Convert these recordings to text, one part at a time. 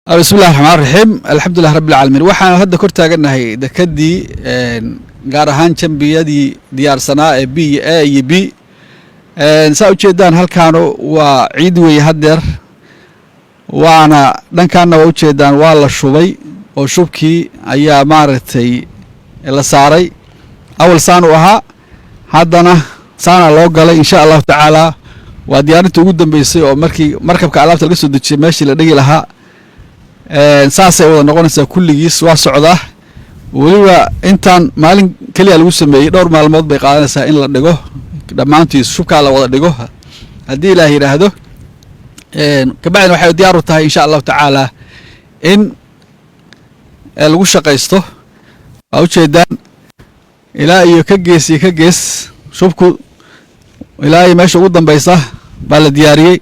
بسم الله الرحمن الرحيم الحمد لله رب العالمين waxaan hadda kor taaganahay dekadii gaar ahaan jambiyadii diyaarsanaa ee B A iyo B saa u jeedaan halkaan waa ciid weey hadeer waana dhankaana waa u jeedaan waa la shubay oo shubkii ayaa maaragtay la saaray awal saan u ahaa haddana saana loo galay insha Allah taala waa diyaarinta ugu dambeysay oo markabka alaabta laga soo dejiyay meeshii la dhigi lahaa saasay wada noqonaysaa kulligiis waa socdaa waliba intaan maalin kaliya lagu sameeyay dhowr maalmood bay qaadanaysaa in la dhigo dhammaantiis shubka la wada dhigo haddii Ilaahay yiraahdo kabacdina waxay diyaar u tahay insha Allah taala in lagu shaqaysto waa u jeedaan ilaa iyo ka gees shubku ilaa iyo meesha ugu dambaysa baa la diyaariyay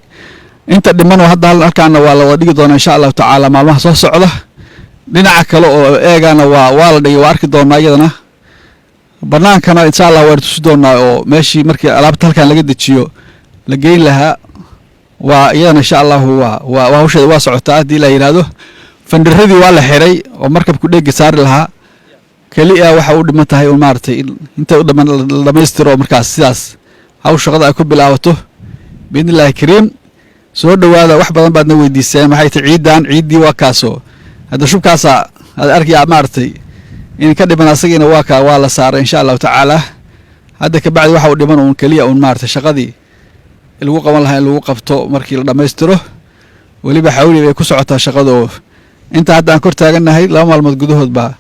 inta dhiman oo hadda halkaana waa la wada dhigi doonaa insha Allah taala maalmaha soo socda dhinaca kale oo eegana waa la dhigay waa arki doonaa iyadana banaankana insha Allah waa tusi doonaa oo meeshii markii alaabta halkaan laga dejiyo la geyn lahaa waa iyadana insha Allah waa hawsheeda waa socotaa hadii la yiraahdo fandiradii waa la xiray oo markabku dheeg saari lahaa kaliya waxa uu dhiman tahay oo maartay inta u dhaman dhameystiro markaas sidaas hawshaqada ay ku bilaabato biidnillaahi kariim soo dhawaada wax badan baadna weydiiseen maxay tahay ciidii waa kaaso hada shubkaasa aad arkiyaa maartay in ka dhiman asagina waa la saaray insha Allah taala hadda ka bacdi waxa uu dhiman oo kaliya oo maartay shaqadii lagu qaban lahaa in lagu qabto markii la dhameystiro waliba xawli ay ku socotaa shaqado inta hadda aan kor taaganahay laba maalmood gudahood baa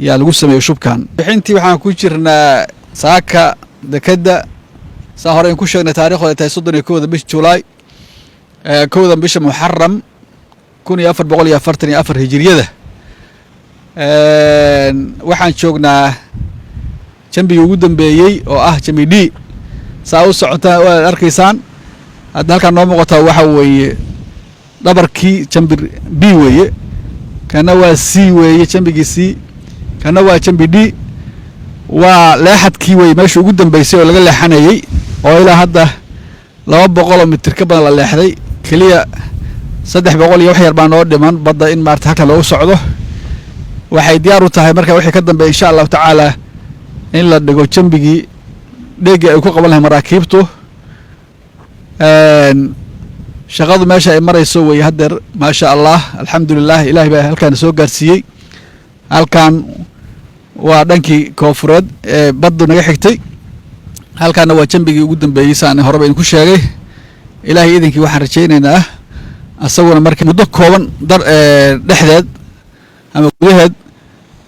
yaa lagu sameeyay shubkan bixintii waxaan ku jirnaa saaka dekada saa hore in ku sheegnay taariikhda tahay 31 bisha July kooda bisha Muharram 1444 hijriyada waxaan joognaa jambi ugu dambeeyay oo ah jambi D saa u socotaa waa arkaysaan hadda halkaan noo muuqata waxa weeye dhabarkii jambi B weeye kana waa C weeye jambigii C kana waa jambi D waa leexadkii weeye meesha ugu dambeysay oo laga leexanayay oo ilaa hadda 200 mitir ka badan la leexday kaliya 300 iyo wax yar baa noo dhiman badda in maarta halka loo socdo waxay diyaar u tahay marka wixii ka dambeeyay insha Allah taala in la dhigo jambigii dheega ay ku qaban lahayn maraakiibtu shaqadu meesha ay marayso way hadeer ma sha Allah alxamdulillah ilaahay baa halkaan soo gaarsiiyay halkaan waa dhankii koonfureed ee baddu naga xigtay halkaana waa jambigii ugu dambeeyay saan horeba in ku sheegay ilaahay idinkii waxaan rajaynaynaa asaguna markii muddo kooban dhexdeed ama gudaheed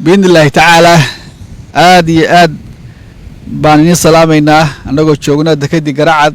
biidnillaahi tacaala aad iyo aad baan idin salaamaynaa annagoo joognaa dekadii Garacad